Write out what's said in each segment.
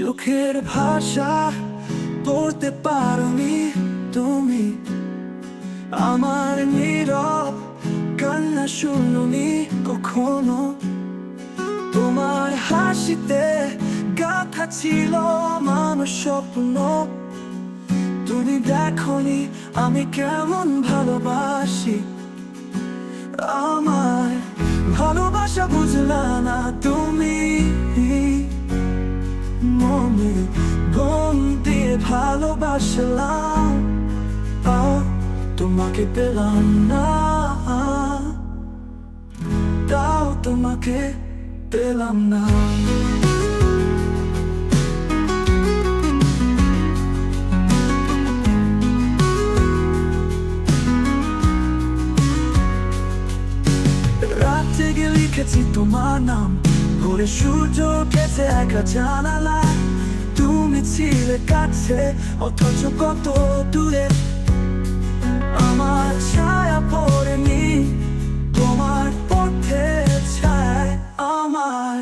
চোখের ভাষা পড়তে পারোনি তুমি, আমার নীরব কান্না শুনোনি কখনো। তোমার হাসিতে গাথা ছিল মানুষ স্বপ্ন, তুমি দেখোনি আমি কেমন ভালোবাসি। আমার ভালোবাসা বুঝলা না তুমি, মনে গম দিয়ে ভালোবাসলাম, তোমাকে পেলাম না, তাও তোমাকে পেলাম না। রাতে গিয়ে লিখেছি তোমার নাম, ভোরে সূর্য উঠেছে একা জানালা, তুমি ছিলে কাছে অথচ কত দূরে। আমার ছায়া পড়েনি তোমার পথে ছায়, আমার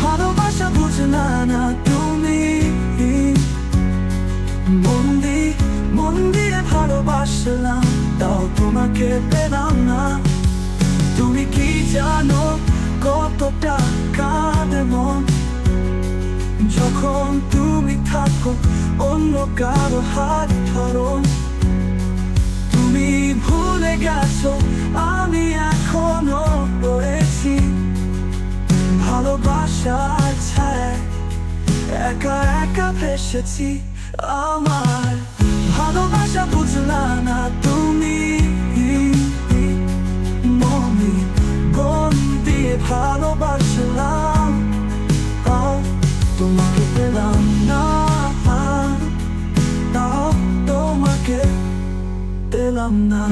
ভালোবাসা বুঝলা না তুমি, মন দিয়ে ভালোবাসলাম, তাও তোমাকে পেলাম না। তুমি কি জানো কতটা কাঁদে মন, যখন তুমি থাকো অন্য কারো হাত ধরো। তুমি ভুলে গেছো আমি এখনো রয়েছি ভালোবাসার ছায়ায়, একা একা ভেসেছি। আমার ভালোবাসা বুঝলা না তুমি, মনে গম দিয়ে ভালোবাসলাম, তোমাকে পেলাম না, তাও তোমাকে পেলাম না।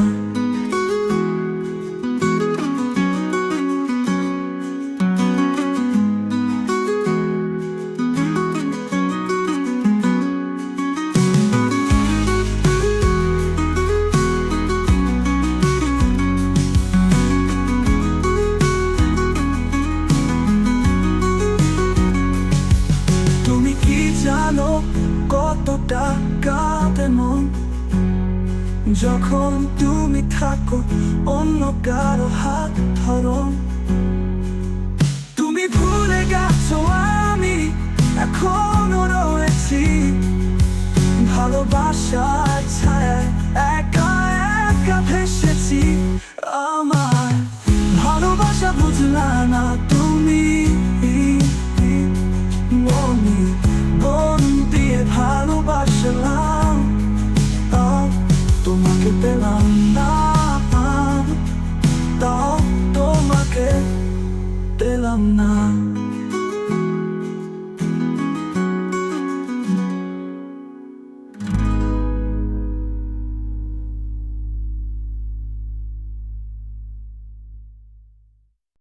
জানো কতটা কাঁদে মন, যখন তুমি থাকো অন্য কারো হাত ধরো। তুমি ভুলে গেছো আমি এখনো রয়েছি ভালোবাসা